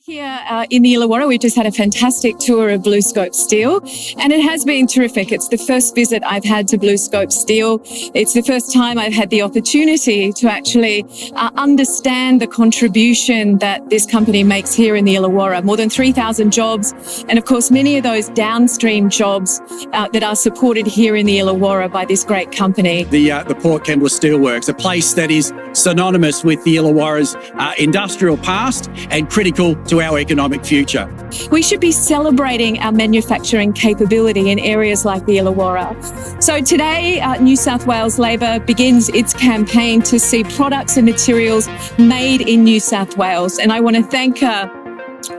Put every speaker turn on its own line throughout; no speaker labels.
Here in the Illawarra, we've just had a fantastic tour of BlueScope Steel, and it has been terrific. It's the first visit I've had to BlueScope Steel. It's the first time I've had the opportunity to actually understand the contribution that this company makes here in the Illawarra. More than 3,000 jobs, and of course many of those downstream jobs that are supported here in the Illawarra by this great company.
The Port Kembla Steelworks, a place that is synonymous with the Illawarra's industrial past and critical to our economic future.
We should be celebrating our manufacturing capability in areas like the Illawarra. So today, New South Wales Labor begins its campaign to see products and materials made in New South Wales. And I want to thank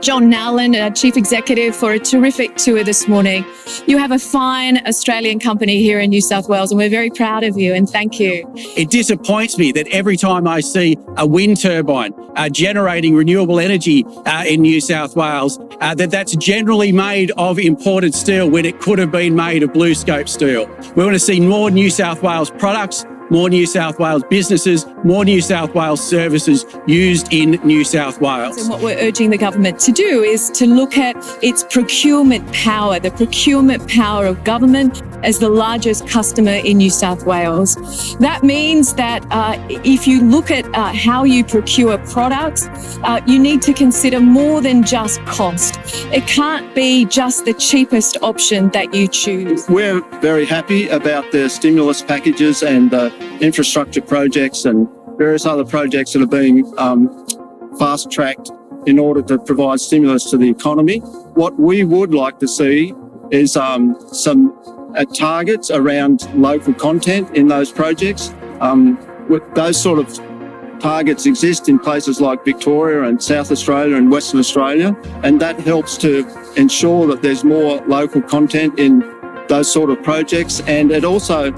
John Nowlan, Chief Executive, for a terrific tour this morning. You have a fine Australian company here in New South Wales, and we're very proud of you, and thank you.
It disappoints me that every time I see a wind turbine generating renewable energy in New South Wales, that's generally made of imported steel when it could have been made of BlueScope steel. We want to see more New South Wales products, more New South Wales businesses, more New South Wales services used in New South Wales.
And what we're urging the government to do is to look at its procurement power, the procurement power of government as the largest customer in New South Wales. That means that if you look at how you procure products, you need to consider more than just cost. It can't be just the cheapest option that you choose.
We're very happy about the stimulus packages and the infrastructure projects and various other projects that are being fast-tracked in order to provide stimulus to the economy. What we would like to see is some targets around local content in those projects. Those sort of targets exist in places like Victoria and South Australia and Western Australia, and that helps to ensure that there's more local content in those sort of projects, and it also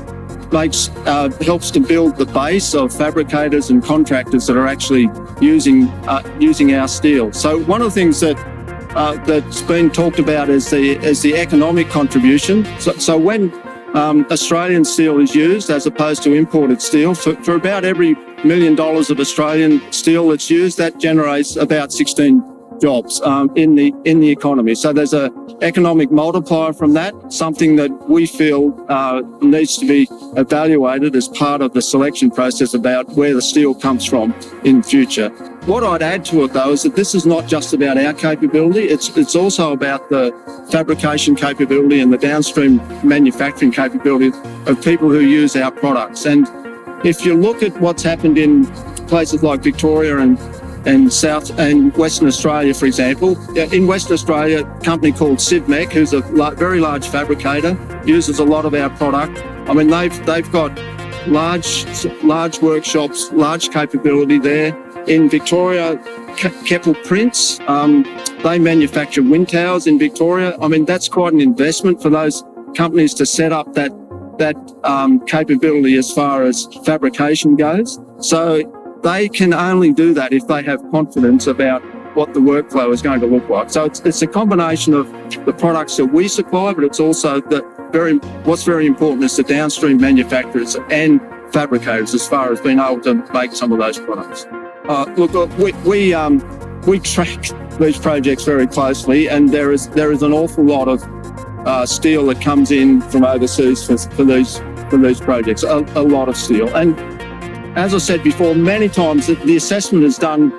helps to build the base of fabricators and contractors that are actually using our steel. So one of the things that's been talked about is the economic contribution. So when Australian steel is used as opposed to imported steel, for about every $1 million of Australian steel that's used, that generates about 16 jobs in the economy. So there's an economic multiplier from that, something that we feel needs to be evaluated as part of the selection process about where the steel comes from in the future. What I'd add to it, though, is that this is not just about our capability. It's also about the fabrication capability and the downstream manufacturing capability of people who use our products. And if you look at what's happened in places like Victoria and South and Western Australia, for example. In Western Australia, a company called Civmec, who's a very large fabricator, uses a lot of our product. I mean, they've got large workshops, large capability there. In Victoria, Keppel Prints, they manufacture wind towers in Victoria. I mean, that's quite an investment for those companies to set up that capability as far as fabrication goes. So they can only do that if they have confidence about what the workflow is going to look like. So it's a combination of the products that we supply, but it's also what's very important is the downstream manufacturers and fabricators as far as being able to make some of those products. We track these projects very closely, and there is an awful lot of steel that comes in from overseas for these projects. A lot of steel. And as I said before, many times the assessment is done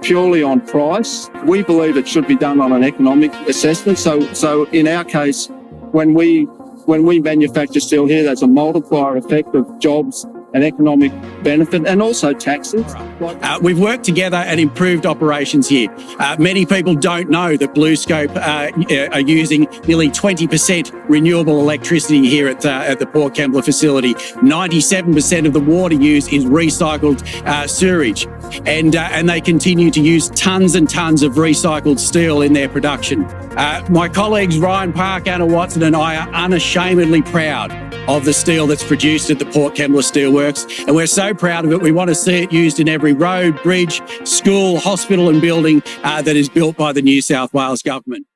purely on price. We believe it should be done on an economic assessment. So in our case, when we manufacture steel here, there's a multiplier effect of jobs and economic benefit, and also taxes.
We've worked together and improved operations here. Many people don't know that BlueScope are using nearly 20% renewable electricity here at the Port Kembla facility. 97% of the water used is recycled sewage, and they continue to use tons and tons of recycled steel in their production. My colleagues Ryan Park, Anna Watson and I are unashamedly proud of the steel that's produced at the Port Kembla Steelworks, and we're so proud of it. We want to see it used in every road, bridge, school, hospital and building that is built by the New South Wales government.